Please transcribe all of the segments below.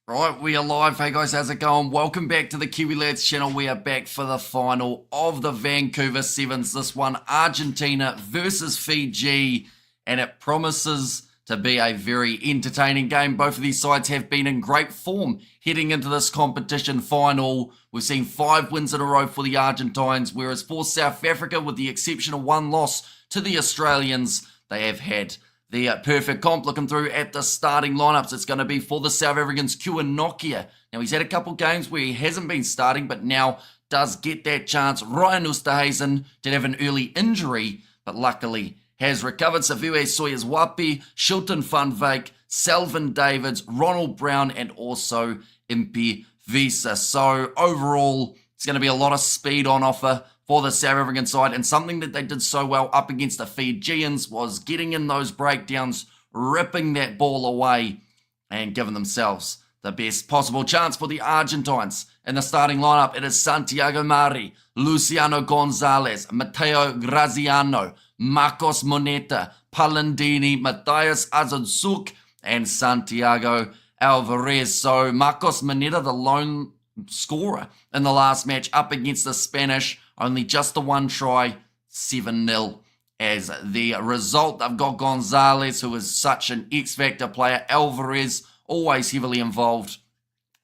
Right, we are live. Hey guys, how's it going? Welcome back to the Kiwi Lads channel. We are back for the final of the Vancouver Sevens. This one, Argentina versus Fiji, and it promises to be a very entertaining game. Both of these sides have been in great form heading into this competition final. We've seen 5 wins in a row for the Argentines, whereas for South Africa, with the exception of one loss to the Australians, they have had the perfect comp. Looking through at the starting lineups, it's going to be for the South Africans, Kua Nokia. Now, he's had a couple games where he hasn't been starting, but now does get that chance. Ryan Oosterhuizen did have an early injury, but luckily has recovered. Savue Soyas-Wapi, Shilton van Wyk, Selvin Davids, Ronald Brown, and also Impi Visa. So overall, it's going to be a lot of speed on offer for the South African side, and something that they did so well up against the Fijians was getting in those breakdowns, ripping that ball away, and giving themselves the best possible chance. For the Argentines in the starting lineup, it is Santiago Mari, Luciano Gonzalez, Matteo Graziano, Marcos Moneta, Palandini, Matthias Azanzuk, and Santiago Alvarez. So Marcos Moneta, the lone scorer in the last match up against the Spanish, only just the one try, 7-0 as the result. They've got Gonzalez, who is such an X-Factor player. Alvarez, always heavily involved.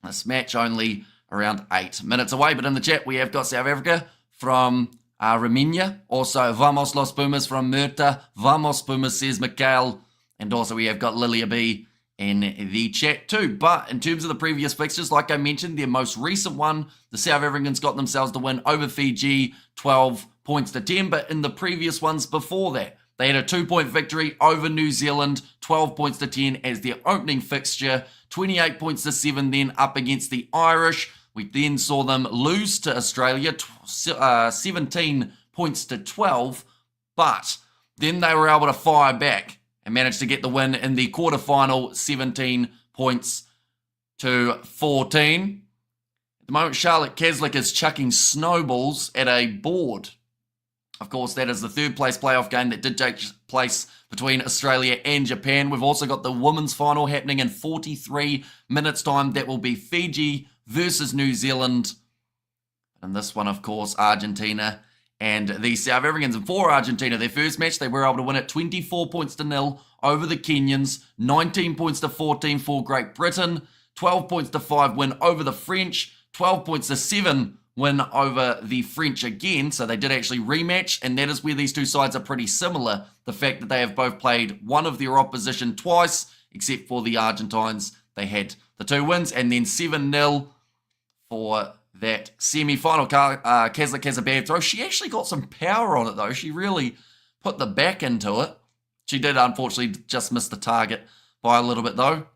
This match only around 8 minutes away. But in the chat, we have got South Africa from Raminia. Also, Vamos Los Pumas from Murta. Vamos Pumas, says Mikael. And also we have got Lilia B in the chat too. But in terms of the previous fixtures, like I mentioned, their most recent one, the South Africans got themselves the win over Fiji, 12 points to 10. But in the previous ones before that, they had a 2-point victory over New Zealand, 12 points to 10 as their opening fixture, 28 points to 7 then up against the Irish. We then saw them lose to Australia, 17 points to 12, but then they were able to fire back and managed to get the win in the quarterfinal, 17 points to 14. At the moment, Charlotte Caslick is chucking snowballs at a board. Of course, that is the third place playoff game that did take place between Australia and Japan. We've also got the women's final happening in 43 minutes' time. That will be Fiji versus New Zealand. And this one, of course, Argentina and the South Africans. And for Argentina, their first match, they were able to win it 24 points to 0 over the Kenyans, 19 points to 14 for Great Britain, 12 points to 5 win over the French, 12 points to 7 win over the French again. So they did actually rematch, and that is where these two sides are pretty similar. The fact that they have both played one of their opposition twice, except for the Argentines. They had the 2 wins, and then 7-0 for that semi-final. Caslick has a bad throw. She actually got some power on it, though. She really put the back into it. She did, unfortunately, just miss the target by a little bit, though.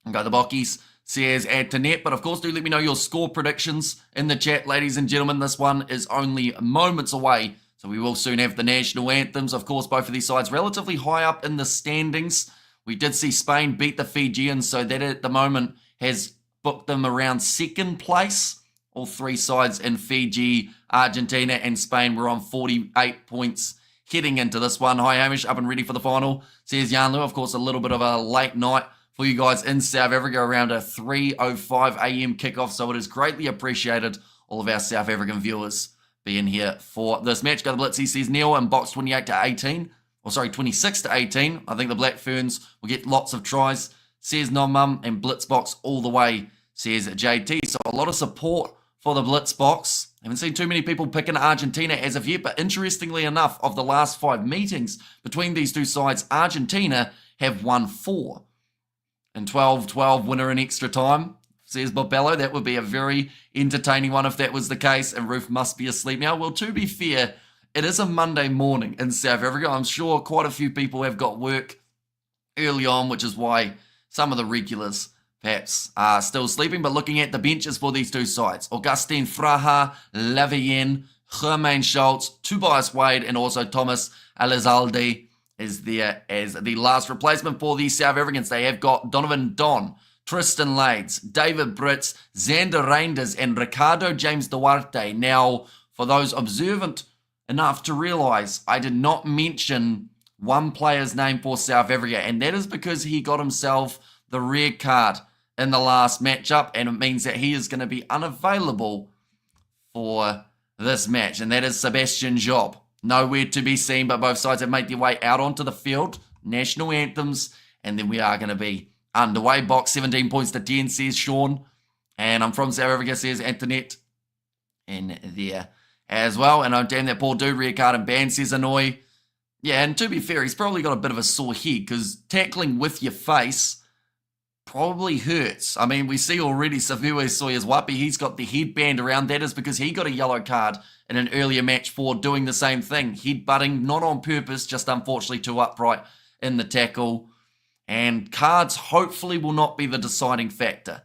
And go the Bockies, says add to net. But, of course, do let me know your score predictions in the chat, ladies and gentlemen. This one is only moments away, so we will soon have the national anthems. Of course, both of these sides relatively high up in the standings. We did see Spain beat the Fijians, so that at the moment has booked them around second place. All 3 sides in Fiji, Argentina, and Spain were on 48 points heading into this one. Hi, Hamish, up and ready for the final, says Janlu. Of course, a little bit of a late night for you guys in South Africa, around a 3:05 a.m. kickoff, so it is greatly appreciated, all of our South African viewers being here for this match. Go the Blitz, he says Neil, in box 28 to 18, or sorry, 26 to 18. I think the Black Ferns will get lots of tries, says Non-Mum, and Blitzboks all the way, says JT. So a lot of support for the Blitzboks. Haven't seen too many people picking Argentina as of yet, but interestingly enough, of the last 5 meetings between these two sides, Argentina have won 4. And 12-12 winner in extra time, says Bobello. That would be a very entertaining one if that was the case, and Ruth must be asleep now. Well, to be fair, it is a Monday morning in South Africa. I'm sure quite a few people have got work early on, which is why some of the regulars perhaps are still sleeping. But looking at the benches for these two sides, Augustin Fraha, Lavien, Germain Schultz, Tobias Wade, and also Thomas Elizalde is there as the last replacement for the South Africans. They have got Donovan Don, Tristan Lades, David Brits, Xander Reinders, and Ricardo James Duarte. Now, for those observant enough to realize, I did not mention one player's name for South Africa, and that is because he got himself the red card in the last matchup, and it means that he is going to be unavailable for this match, and that is Sebastian Job. Nowhere to be seen, but both sides have made their way out onto the field. National anthems, and then we are going to be underway. Box 17 points to 10, says Sean. And I'm from South Africa, says Antoinette. In there as well. And oh, damn that poor dude, red card and ban, says Annoy. Yeah, and to be fair, he's probably got a bit of a sore head because tackling with your face probably hurts. I mean, we see already Savue Sawyer's Wapi, he's got the headband around. That is because he got a yellow card in an earlier match for doing the same thing. Headbutting, not on purpose, just unfortunately too upright in the tackle. And cards hopefully will not be the deciding factor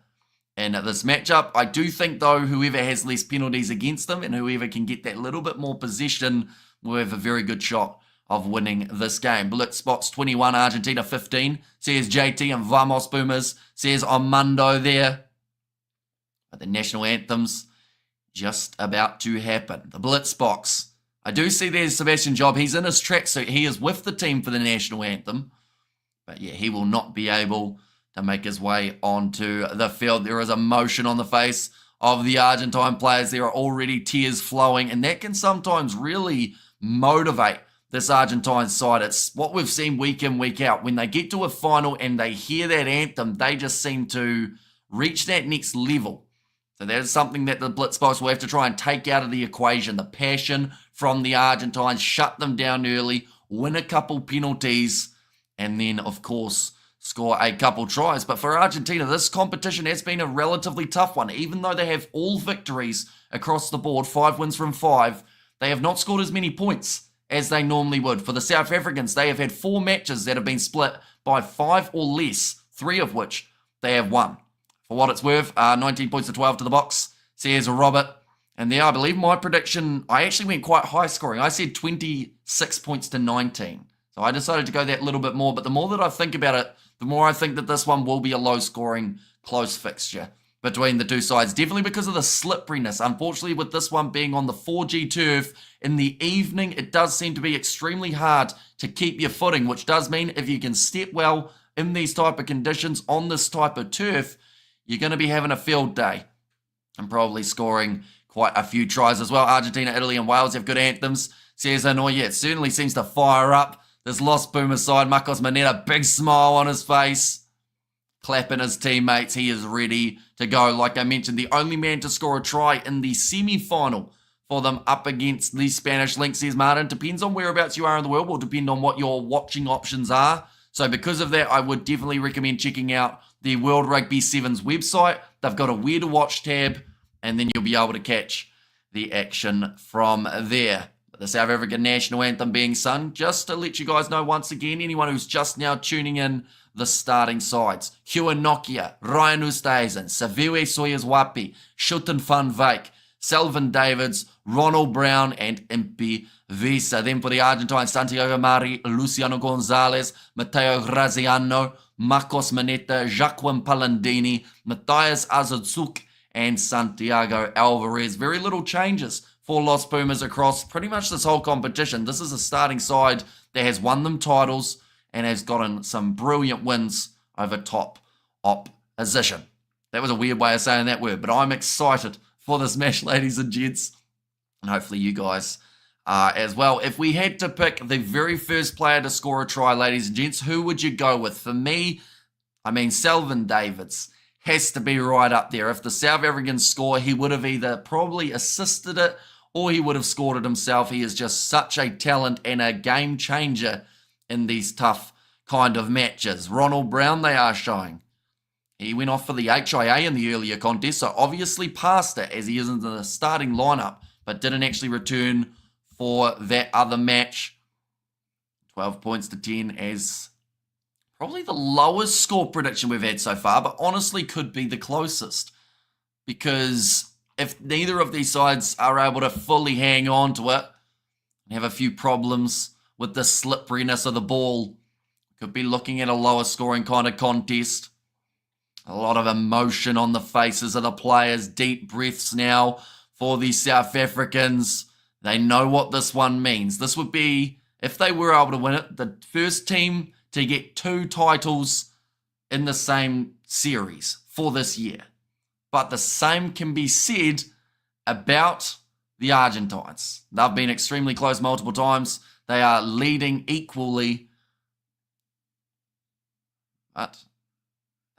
in this matchup. I do think, though, whoever has less penalties against them and whoever can get that little bit more possession will have a very good shot of winning this game. Blitzboks 21, Argentina 15, says JT, and Vamos Pumas, says Armando there. But the national anthems just about to happen. The Blitzboks. I do see there's Sebastian Job. He's in his tracksuit. He is with the team for the national anthem. But yeah, he will not be able to make his way onto the field. There is emotion on the face of the Argentine players. There are already tears flowing, and that can sometimes really motivate this Argentine side. It's what we've seen week in, week out. When they get to a final and they hear that anthem, they just seem to reach that next level. So that is something that the Blitzboks will have to try and take out of the equation. The passion from the Argentines, shut them down early, win a couple penalties, and then, of course, score a couple tries. But for Argentina, this competition has been a relatively tough one. Even though they have all victories across the board, 5 wins from 5, they have not scored as many points as they normally would. For the South Africans, they have had 4 matches that have been split by 5 or less, 3 of which they have won. For what it's worth, 19 points to 12 to the box, says Robert. And there, I believe my prediction, I actually went quite high scoring. I said 26 points to 19. So I decided to go that little bit more. But the more that I think about it, the more I think that this one will be a low-scoring, close fixture between the two sides. Definitely because of the slipperiness. Unfortunately, with this one being on the 4G turf, in the evening, it does seem to be extremely hard to keep your footing, which does mean if you can step well in these type of conditions on this type of turf, you're going to be having a field day and probably scoring quite a few tries as well. Argentina, Italy, and Wales have good anthems. Says Anoy, yeah, it certainly seems to fire up this Los Pumas side. Marcos Maneta, big smile on his face, clapping his teammates. He is ready to go. Like I mentioned, the only man to score a try in the semi-final for them up against the Spanish Lynx, says Martin. Depends on whereabouts you are in the world. Will depend on what your watching options are. So because of that, I would definitely recommend checking out the World Rugby Sevens website. They've got a Where to Watch tab, and then you'll be able to catch the action from there. The South African national anthem being sung, just to let you guys know once again, anyone who's just now tuning in, the starting sides. Hugh Nokia, Ryan Oosthuizen, Savue Sawyers Wapi, Schutten van Wyk, Selvin Davids, Ronald Brown, and Impi Visa. Then for the Argentine, Santiago Mari, Luciano Gonzalez, Matteo Graziano, Marcos Maneta, Jacqueline Palandini, Matthias Azudzuk, and Santiago Alvarez. Very little changes for Los Pumas across pretty much this whole competition. This is a starting side that has won them titles and has gotten some brilliant wins over top opposition. That was a weird way of saying that word, but I'm excited for this match, ladies and gents, and hopefully you guys are as well. If we had to pick the very first player to score a try, ladies and gents, who would you go with? For me, I mean, Selvin Davids has to be right up there. If the South Africans score, he would have either probably assisted it or he would have scored it himself. He is just such a talent and a game changer in these tough kind of matches. Ronald Brown, they are showing. He went off for the HIA in the earlier contest, so obviously passed it as he is in the starting lineup, but didn't actually return for that other match. 12 points to 10 as probably the lowest score prediction we've had so far, but honestly could be the closest. Because if neither of these sides are able to fully hang on to it and have a few problems with the slipperiness of the ball, could be looking at a lower scoring kind of contest. A lot of emotion on the faces of the players. Deep breaths now for the South Africans. They know what this one means. This would be, if they were able to win it, the first team to get 2 titles in the same series for this year. But the same can be said about the Argentines. They've been extremely close multiple times. They are leading equally. But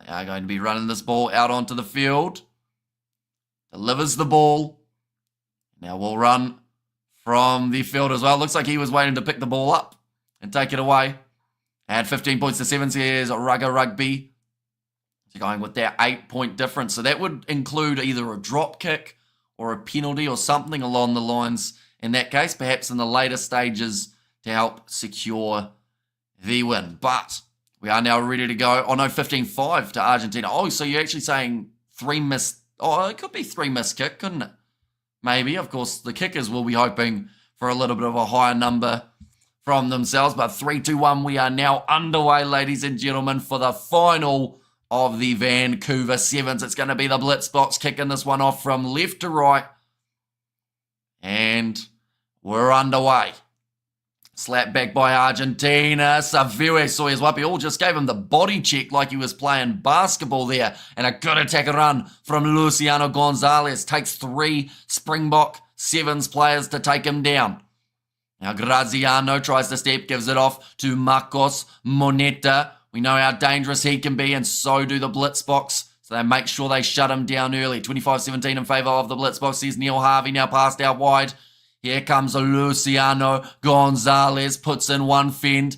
they are going to be running this ball out onto the field. Delivers the ball. Now we'll run from the field as well. Looks like he was waiting to pick the ball up and take it away. Add 15 points to Sevens. Here's Rugby. So going with that 8-point difference. So that would include either a drop kick or a penalty or something along the lines in that case, perhaps in the later stages to help secure the win. But we are now ready to go. Oh no, 15-5 to Argentina. Oh, so you're actually saying 3 missed. Oh, it could be 3 missed kick, couldn't it? Maybe. Of course, the kickers will be hoping for a little bit of a higher number from themselves. But 3-2-1, we are now underway, ladies and gentlemen, for the final of the Vancouver Sevens. It's going to be the Blitzboks kicking this one off from left to right. And we're underway. Slapped back by Argentina. Savue Soyaswapi all just gave him the body check like he was playing basketball there. And a good attack run from Luciano Gonzalez. Takes 3 Springbok Sevens players to take him down. Now Graziano tries to step, gives it off to Marcos Moneta. We know how dangerous he can be, and so do the Blitzboks. So they make sure they shut him down early. 25-17 in favour of the Blitzboks. Here's Neil Harvey now passed out wide. Here comes Luciano Gonzalez, puts in one fend.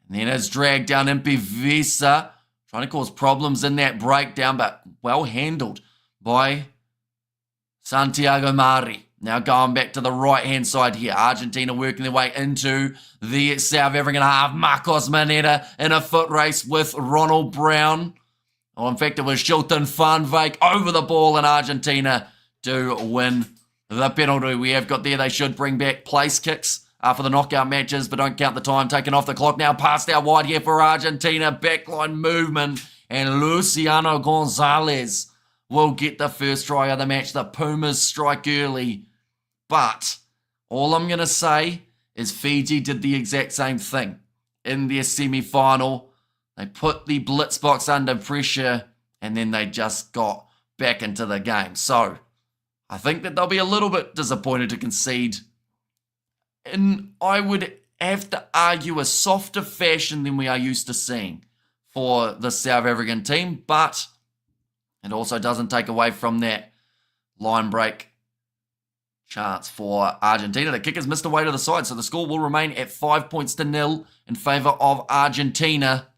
And then is dragged down Impivisa, trying to cause problems in that breakdown, but well handled by Santiago Mari. Now going back to the right-hand side here. Argentina working their way into the South African half. Marcos Moneta in a foot race with Ronald Brown. Oh, in fact, it was Shilton van Wyk over the ball in Argentina to win the penalty. We have got there. They should bring back place kicks for the knockout matches, but don't count the time taken off the clock. Now passed out wide here for Argentina. Backline movement, and Luciano Gonzalez will get the first try of the match. The Pumas strike early. But all I'm going to say is Fiji did the exact same thing in their semi-final. They put the Blitzboks under pressure, and then they just got back into the game. So I think that they'll be a little bit disappointed to concede. And I would have to argue a softer fashion than we are used to seeing for the South African team. But it also doesn't take away from that line break chance for Argentina. The kickers missed away to the side, so the score will remain at 5-0 in favour of Argentina.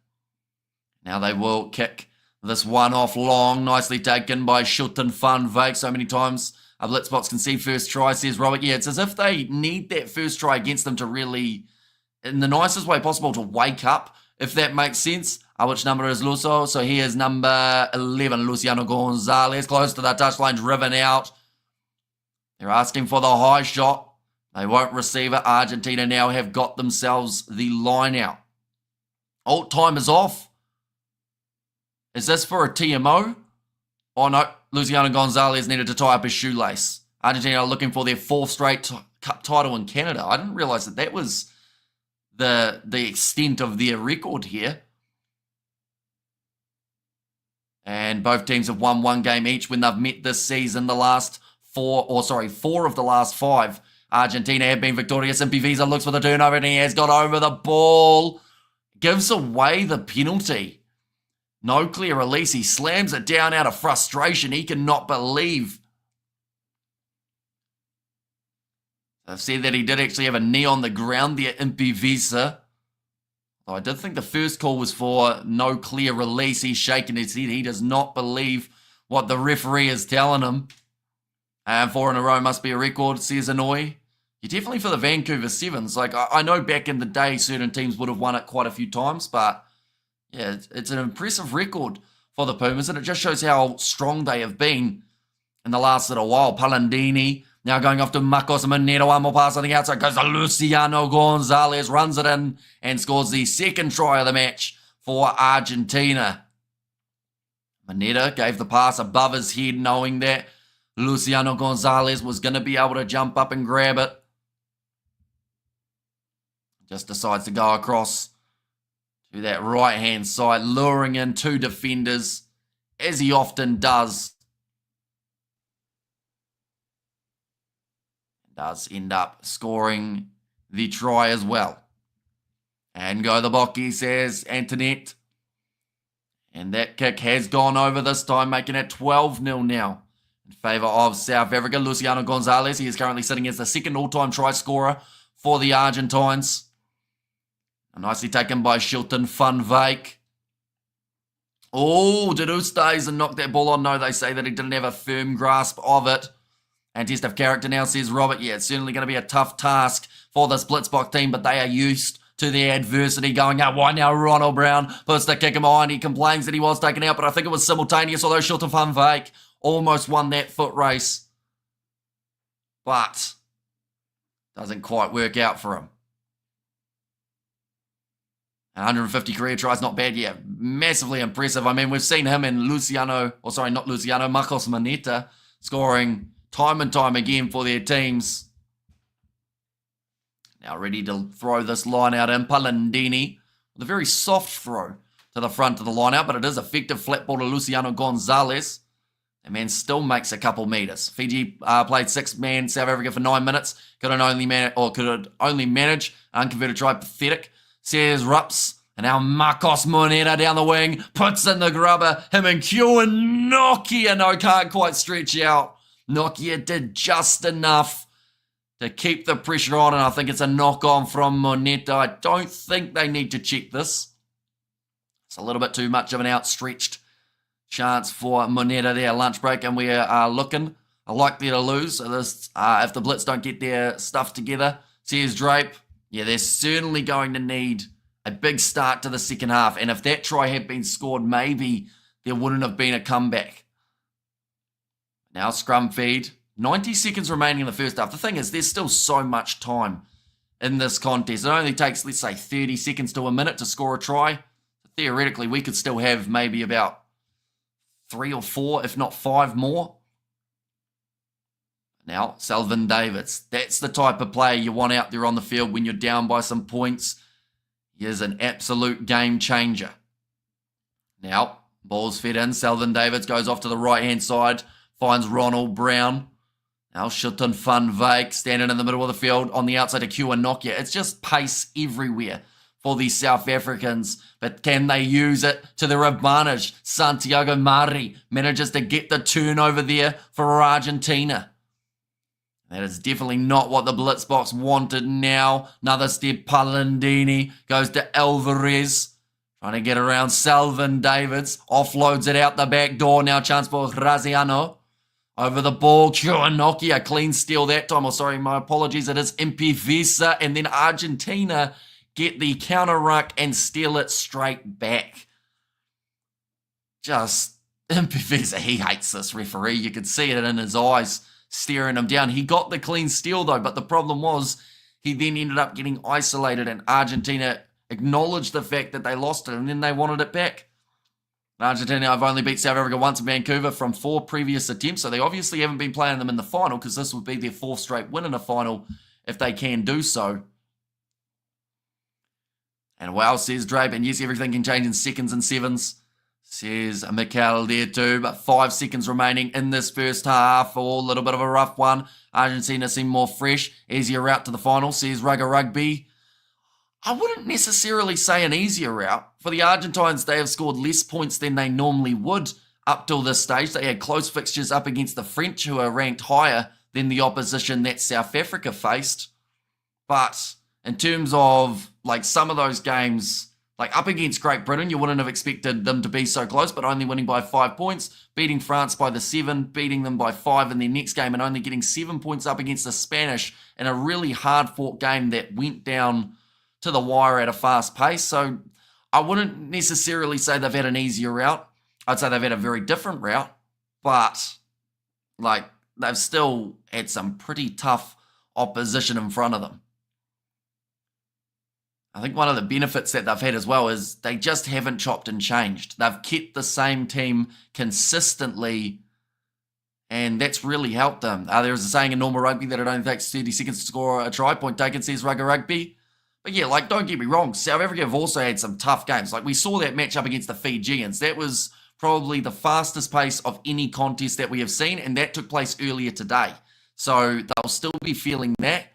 Now they will kick this one off long. Nicely taken by Shilton van Wyk. So many times Blitzboks can see first try, says Robert. Yeah, it's as if they need that first try against them to really, in the nicest way possible, to wake up, if that makes sense. Which number is Luso? So here's number 11, Luciano Gonzalez, close to the touchline, driven out. They're asking for the high shot. They won't receive it. Argentina now have got themselves the line out. Oh, time is off. Is this for a TMO? Oh no, Luciano Gonzalez needed to tie up his shoelace. Argentina are looking for their 4th straight cup title in Canada. I didn't realise that was the extent of their record here. And both teams have won 1 game each when they've met this season. The last 4 of the last 5. Argentina have been victorious. Impivisa looks for the turnover and he has got over the ball. Gives away the penalty. No clear release. He slams it down out of frustration. He cannot believe. I've said that he did actually have a knee on the ground there, Impivisa. I did think the first call was for no clear release. He's shaking his head. He does not believe what the referee is telling him. And 4 in a row must be a record, says Inouye. You're definitely for the Vancouver Sevens. Like, I know back in the day certain teams would have won it quite a few times, but yeah, it's an impressive record for the Pumas, and it just shows how strong they have been in the last little while. Palandini now going off to Marcos Moneta. One more pass on the outside. Goes to Luciano Gonzalez. Runs it in and scores the 2nd try of the match for Argentina. Moneta gave the pass above his head, knowing that Luciano Gonzalez was going to be able to jump up and grab it. Just decides to go across to that right-hand side, luring in 2 defenders. as he often does end up scoring the try as well. And go the Bocky, says Antoinette. And that kick has gone over this time, making it 12-0 now in favour of South Africa. Luciano Gonzalez, he is currently sitting as the second all-time try scorer for the Argentines. Nicely taken by Shilton van Wyk. Oh, did Oosthuizen knock that ball on? No, they say that he didn't have a firm grasp of it. And test of character now, says Robert. Yeah, it's certainly going to be a tough task for this Blitzboks team, but they are used to the adversity going out wide now. Ronald Brown puts the kick in behind. He complains that he was taken out, but I think it was simultaneous, although Shilton van Wyk almost won that foot race. But doesn't quite work out for him. 150 career tries, not bad. Yeah, massively impressive. I mean, we've seen him and Marcos Moneta scoring time and time again for their teams. Now ready to throw this line out in. Palandini with a very soft throw to the front of the line out, but it is effective flat ball to Luciano Gonzalez. The man still makes a couple meters. Fiji played 6-man South Africa for 9 minutes. Could only manage unconverted try. Pathetic, says Rups. And now Marcos Moneta down the wing puts in the grubber. Him and Q and Nokia. No, can't quite stretch out. Nokia did just enough to keep the pressure on, and I think it's a knock-on from Moneta. I don't think they need to check this. It's a little bit too much of an outstretched chance for Moneta there. Lunch break, and we are looking likely to lose. So this, if the Blitz don't get their stuff together, says Drape. Yeah, they're certainly going to need a big start to the second half, and if that try had been scored, maybe there wouldn't have been a comeback. Now scrum feed. 90 seconds remaining in the first half. The thing is, there's still so much time in this contest. It only takes, let's say, 30 seconds to a minute to score a try. Theoretically, we could still have maybe about 3 or 4, if not 5 more. Now, Selvin Davids. That's the type of player you want out there on the field when you're down by some points. He is an absolute game changer. Now, ball's fed in. Selvin Davids goes off to the right-hand side. Finds Ronald Brown. Now Shilton van Wyk standing in the middle of the field on the outside of Q and Nokia. It's just pace everywhere for these South Africans. But can they use it to their advantage? Santiago Mari manages to get the turnover there for Argentina. That is definitely not what the Blitzboks wanted now. Another step, Palandini goes to Alvarez. Trying to get around Selvin Davids. Offloads it out the back door. Now chance for Graziano. Over the ball, Nokia, a clean steal that time. Oh, sorry, my apologies. It is Impivisa. And then Argentina get the counter ruck and steal it straight back. Just, Impivisa, he hates this referee. You could see it in his eyes, staring him down. He got the clean steal, though, but the problem was he then ended up getting isolated, and Argentina acknowledged the fact that they lost it, and then they wanted it back. Argentina have only beat South Africa once in Vancouver from 4 previous attempts, so they obviously haven't been playing them in the final, because this would be their 4th straight win in a final if they can do so. And wow, says Drape, and yes, everything can change in seconds and sevens, says Mikel there too, but 5 seconds remaining in this first half. A little bit of a rough one. Argentina seem more fresh. Easier route to the final, says Rugby. I wouldn't necessarily say an easier route. For the Argentines, they have scored less points than they normally would up till this stage. They had close fixtures up against the French, who are ranked higher than the opposition that South Africa faced. But in terms of like some of those games, like up against Great Britain, you wouldn't have expected them to be so close, but only winning by 5 points, beating France by the 7, beating them by 5 in their next game, and only getting 7 points up against the Spanish in a really hard-fought game that went down to the wire at a fast pace. So I wouldn't necessarily say they've had an easier route. I'd say they've had a very different route, but like they've still had some pretty tough opposition in front of them. I think one of the benefits that they've had as well is they just haven't chopped and changed. They've kept the same team consistently, and that's really helped them. There's a saying in normal rugby that it only takes 30 seconds to score a try. Point taken, says Rugby. But yeah, like, don't get me wrong, South Africa have also had some tough games. Like, we saw that match up against the Fijians. That was probably the fastest pace of any contest that we have seen, and that took place earlier today. So they'll still be feeling that.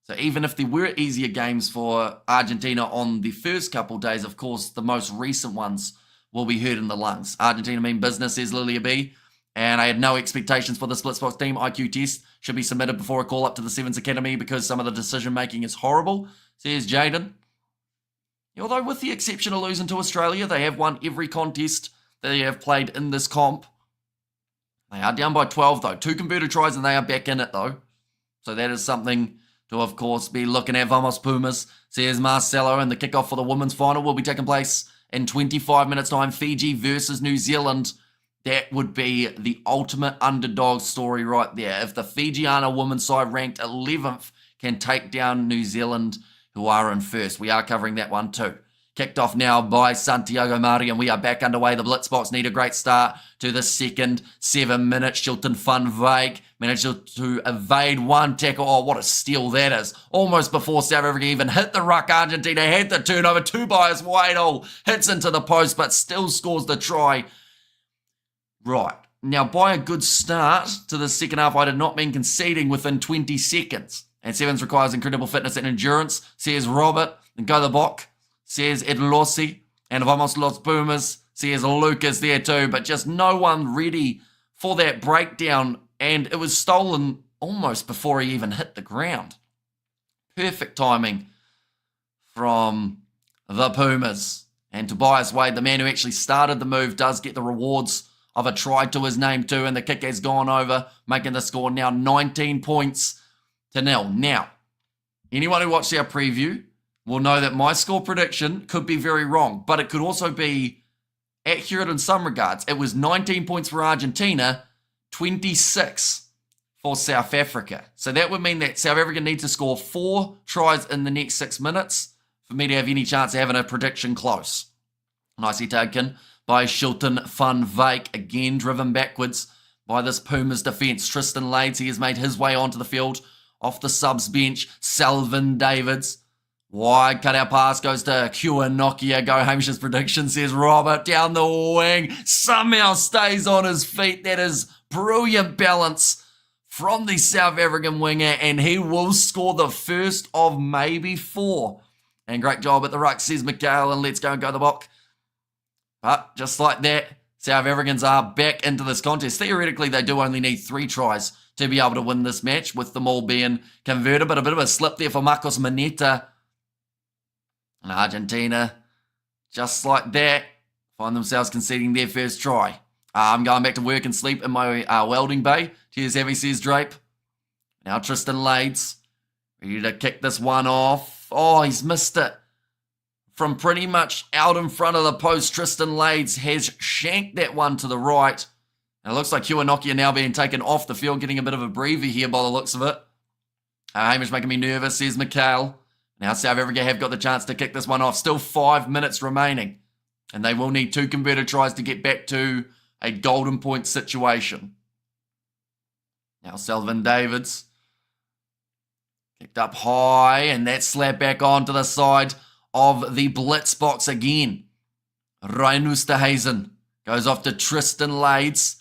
So even if there were easier games for Argentina on the first couple days, of course, the most recent ones will be hurt in the lungs. Argentina mean business, says Lilia B. And I had no expectations for this Blitzboks team. IQ test should be submitted before a call up to the Sevens Academy because some of the decision making is horrible, says Jaden. Although with the exception of losing to Australia, they have won every contest that they have played in this comp. They are down by 12 though. 2 converted tries and they are back in it though. So that is something to, of course, be looking at. Vamos Pumas, says Marcelo, and the kickoff for the women's final will be taking place in 25 minutes time. Fiji versus New Zealand. That would be the ultimate underdog story right there. If the Fijiana women's side ranked 11th can take down New Zealand, who are in first. We are covering that one too. Kicked off now by Santiago Mari, and we are back underway. The Blitzboks need a great start to the second 7 minutes. Shilton Van Wyk managed to evade one tackle. Oh, what a steal that is. Almost before South Africa even hit the ruck, Argentina had the turnover. 2 bias wide. Oh, hits into the post, but still scores the try. Right. Now, by a good start to the second half, I did not mean conceding within 20 seconds. And Sevens requires incredible fitness and endurance, says Robert. And go the Bok, says Edlosi. And Vamos Los Pumas, says Lucas there too. But just no one ready for that breakdown. And it was stolen almost before he even hit the ground. Perfect timing from the Pumas. And Tobias Wade, the man who actually started the move, does get the rewards of a try to his name too. And the kick has gone over, making the score now 19 points to 0. Now, anyone who watched our preview will know that my score prediction could be very wrong, but it could also be accurate in some regards. It was 19 points for Argentina, 26 for South Africa. So that would mean that South Africa needs to score 4 tries in the next 6 minutes for me to have any chance of having a prediction close. Nicely taken by Shilton Van Wyk, again driven backwards by this Pumas defence. Tristan Lades, he has made his way onto the field. Off the subs bench, Selvin Davids. Wide cutout pass goes to Kua Nokia. Go Hamish's prediction, says Robert. Down the wing. Somehow stays on his feet. That is brilliant balance from the South African winger. And he will score the first of maybe 4. And great job at the ruck, says Mikhail. And let's go the Bok. But just like that, South Africans are back into this contest. Theoretically, they do only need 3 tries to be able to win this match, with them all being converted. But a bit of a slip there for Marcos Maneta. And Argentina, just like that, find themselves conceding their first try. I'm going back to work and sleep in my welding bay. Cheers, Heavy, says Drape. Now Tristan Lades, ready to kick this one off. Oh, he's missed it. From pretty much out in front of the post, Tristan Lades has shanked that one to the right. And it looks like Kiwanoki are now being taken off the field, getting a bit of a breather here by the looks of it. Hamish making me nervous, says Mikhail. Now South Africa have got the chance to kick this one off. Still 5 minutes remaining. And they will need 2 converted tries to get back to a golden point situation. Now Selvin Davids. Kicked up high, and that slapped back onto the side of the Blitzboks again. Ryan Oosterhuizen goes off to Tristan Lades.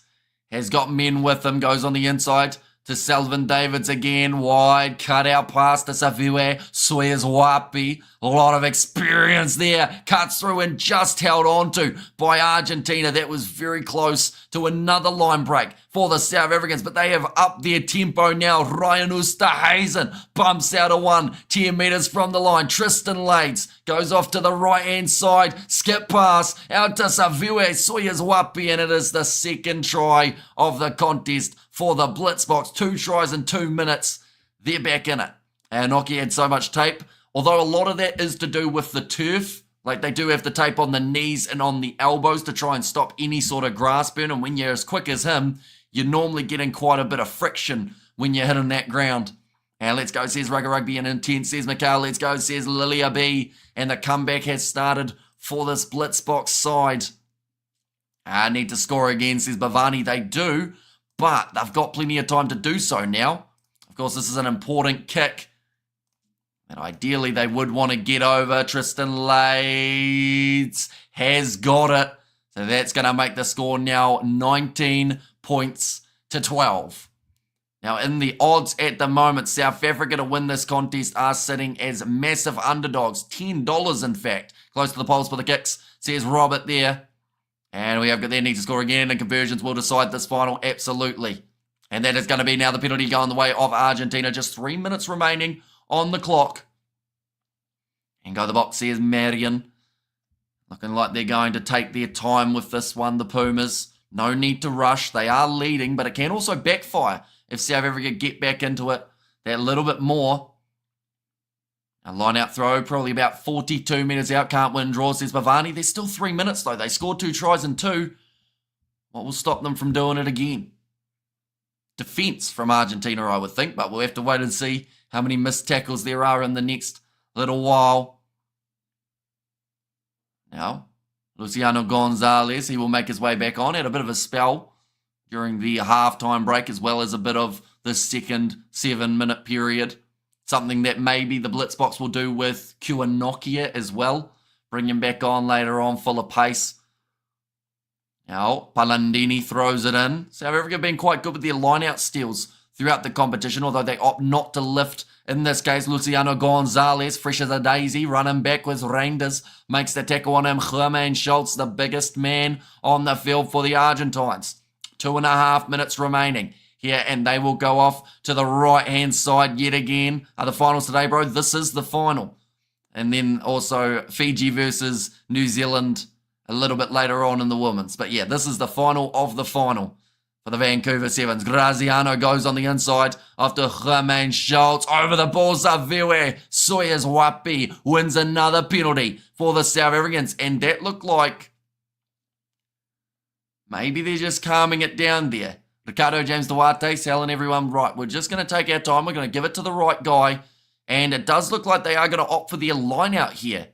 Has got men with him. Goes on the inside to Selvin Davids again. Wide cut out pass to Savue. Swears Wapi. A lot of experience there. Cuts through and just held on to by Argentina. That was very close to another line break for the South Africans, but they have upped their tempo now. Ryan Oosterhuizen bumps out of 1, 10 metres from the line. Tristan Lades goes off to the right-hand side. Skip pass out to Savue. Swears Wapi, and it is the second try of the contest for the Blitzboks. 2 tries in 2 minutes. They're back in it. And Nokia had so much tape, although a lot of that is to do with the turf. Like, they do have the tape on the knees and on the elbows to try and stop any sort of grass burn. And when you're as quick as him, you're normally getting quite a bit of friction when you're hitting that ground. And let's go, says Rugger Rugby, and intense, says Mikhail. Let's go, says Lilia B. And the comeback has started for this Blitzboks side. I need to score again, says Bhavani. They do, but they've got plenty of time to do so now. Of course, this is an important kick. And ideally, they would want to get over. Tristan Lades has got it. So that's going to make the score now 19 points to 12. Now, in the odds at the moment, South Africa to win this contest are sitting as massive underdogs. $10, in fact. Close to the polls for the kicks, says Robert there. And we have got their need to score again, and conversions will decide this final, absolutely. And that is going to be now the penalty going the way of Argentina. Just 3 minutes remaining on the clock. And go the box, says Marion. Looking like they're going to take their time with this one, the Pumas. No need to rush. They are leading, but it can also backfire if South Africa get back into it that little bit more. A line-out throw, probably about 42 metres out. Can't win, draw, says Bavani. There's still 3 minutes, though. They scored 2 tries in 2. What will stop them from doing it again? Defence from Argentina, I would think, but we'll have to wait and see how many missed tackles there are in the next little while. Now, Luciano Gonzalez, he will make his way back on. Had a bit of a spell during the halftime break, as well as a bit of the second 7-minute period. Something that maybe the Blitzboks will do with Kuanokia as well. Bring him back on later on, full of pace. Now, Palandini throws it in. South Africa have been quite good with their line-out steals throughout the competition, although they opt not to lift. In this case, Luciano Gonzalez, fresh as a daisy, running back with Reinders, makes the tackle on him. Germain Schultz, the biggest man on the field for the Argentines. 2.5 minutes remaining here, and they will go off to the right-hand side yet again. Are the finals today, bro? This is the final. And then also Fiji versus New Zealand a little bit later on in the women's. But yeah, this is the final of the final for the Vancouver Sevens. Graziano goes on the inside after Germain Schultz. Over the ball, Zaviwe. Soyuz Wapi wins another penalty for the South Africans. And that looked like maybe they're just calming it down there. Ricardo James Duarte telling everyone, right, we're just going to take our time. We're going to give it to the right guy. And it does look like they are going to opt for their line out here.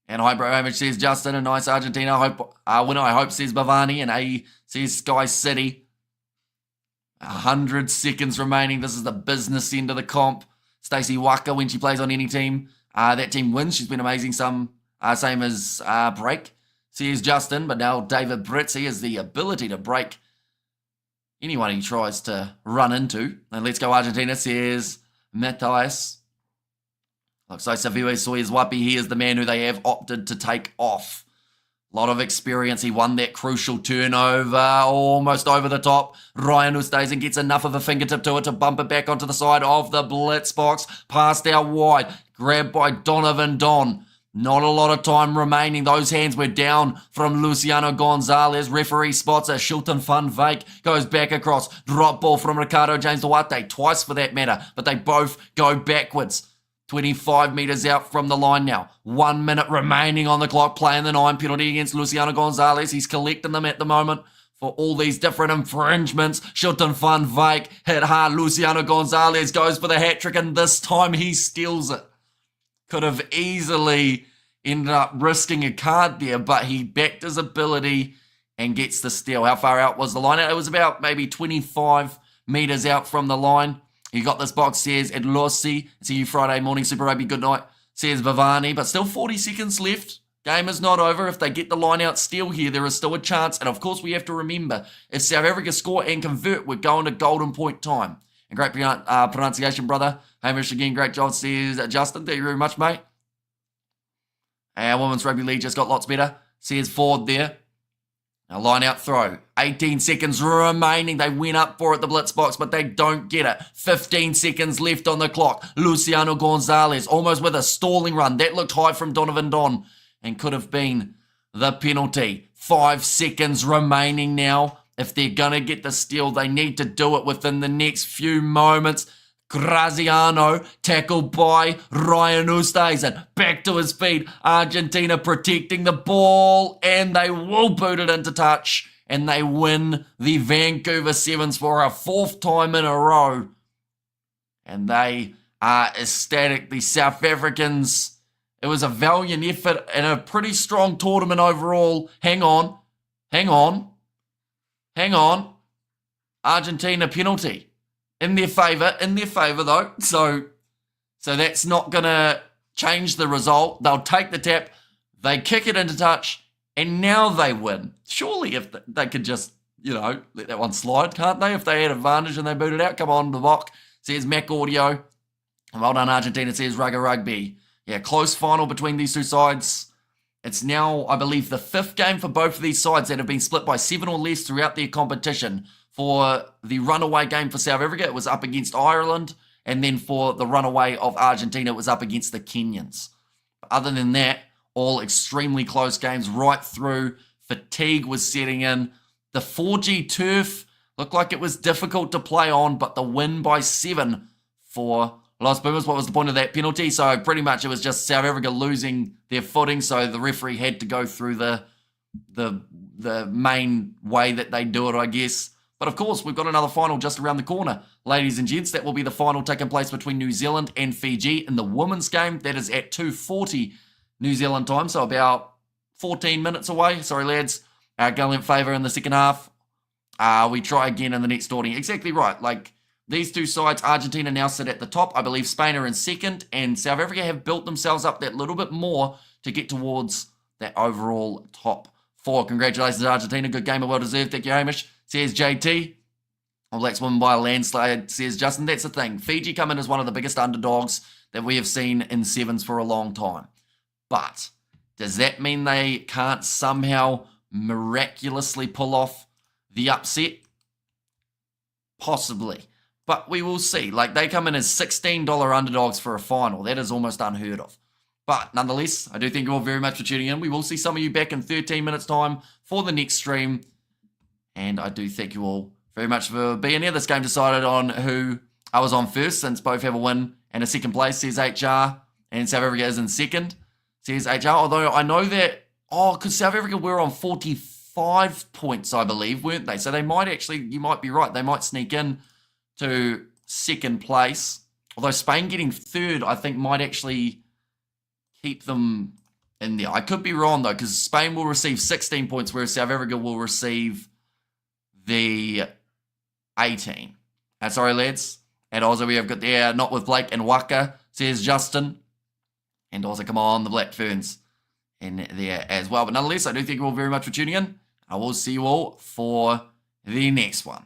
And hi, bro, Hamish says Justin, a nice Argentina winner, I hope, says Bavani, and A says Sky City. 100 seconds remaining. This is the business end of the comp. Stacey Waka, when she plays on any team, that team wins. She's been amazing. Same as break, says Justin, but now David Britzi has the ability to break anyone he tries to run into. And let's go Argentina, says Matthias. Looks like Saviwe Soyuz Wapi, he is the man who they have opted to take off. A lot of experience. He won that crucial turnover, almost over the top. Ryan Oosthuizen gets enough of a fingertip to it to bump it back onto the side of the Blitzboks. Passed out wide, grabbed by Donovan Don. Not a lot of time remaining. Those hands were down from Luciano Gonzalez. Referee spots a Shilton Van Wyk. Goes back across. Drop ball from Ricardo James Duarte. Twice for that matter. But they both go backwards. 25 metres out from the line now. 1 minute remaining on the clock. Playing the 9 penalty against Luciano Gonzalez. He's collecting them at the moment for all these different infringements. Shilton Van Wyk hit hard. Luciano Gonzalez goes for the hat trick, and this time he steals it. Could have easily ended up risking a card there, but he backed his ability and gets the steal. How far out was the line? It was about maybe 25 metres out from the line. You got this box, says Edlossi. See you Friday morning, Super Rugby. Good night, says Vavani. But still 40 seconds left. Game is not over. If they get the line out steal here, there is still a chance. And of course, we have to remember, if South Africa score and convert, we're going to golden point time. And great pronunciation, brother. Hamish again, great job, says Justin. Thank you very much, mate. Our Women's Rugby League just got lots better, says Ford there. A line out throw. 18 seconds remaining. They went up for it, the Blitzboks, but they don't get it. 15 seconds left on the clock. Luciano Gonzalez almost with a stalling run. That looked high from Donovan Don and could have been the penalty. 5 seconds remaining now. If they're going to get the steal, they need to do it within the next few moments. Graziano tackled by Ryan Oosthuizen. Back to his feet. Argentina protecting the ball, and they will boot it into touch, and they win the Vancouver Sevens for a 4th time in a row. And they are ecstatic. The South Africans, it was a valiant effort and a pretty strong tournament overall. Hang on. Argentina penalty. In their favour though. So that's not going to change the result. They'll take the tap, they kick it into touch, and now they win. Surely if they could just, let that one slide, can't they? If they had advantage and they boot it out. Come on, the Bok, says Mac Audio. Well done, Argentina, says Rugger Rugby. Yeah, close final between these two sides. It's now, I believe, the 5th game for both of these sides that have been split by 7 or less throughout their competition. For the runaway game for South Africa, it was up against Ireland. And then for the runaway of Argentina, it was up against the Kenyans. Other than that, all extremely close games right through. Fatigue was setting in. The 4G turf looked like it was difficult to play on, but the win by 7 for Los Pumas. What was the point of that penalty? So pretty much it was just South Africa losing their footing, so the referee had to go through the main way that they do it, I guess. But of course, we've got another final just around the corner. Ladies and gents, that will be the final taking place between New Zealand and Fiji in the women's game. That is at 2:40 New Zealand time, so about 14 minutes away. Sorry, lads. Going in favour in the second half. We try again in the next outing. Exactly right. Like, these two sides, Argentina now sit at the top. I believe Spain are in second, and South Africa have built themselves up that little bit more to get towards that overall top 4. Congratulations, Argentina. Good game, well deserved. Thank you, Hamish. Says JT. All Blacks won by a landslide, says Justin. That's the thing. Fiji come in as one of the biggest underdogs that we have seen in Sevens for a long time. But does that mean they can't somehow miraculously pull off the upset? Possibly. But we will see. Like, they come in as $16 underdogs for a final. That is almost unheard of. But nonetheless, I do thank you all very much for tuning in. We will see some of you back in 13 minutes time for the next stream. And I do thank you all very much for being here. This game decided on who I was on first, since both have a win and a second place, says HR. And South Africa is in second, says HR. Although I know that, because South Africa were on 45 points, I believe, weren't they? So they might actually, you might be right, they might sneak in to second place. Although Spain getting third, I think, might actually keep them in there. I could be wrong, though, because Spain will receive 16 points, whereas South Africa will receive the 18. Sorry, lads. And also we have got there, not with Blake and Waka, says Justin. And also, come on, the Black Ferns in there as well. But nonetheless, I do thank you all very much for tuning in. I will see you all for the next one.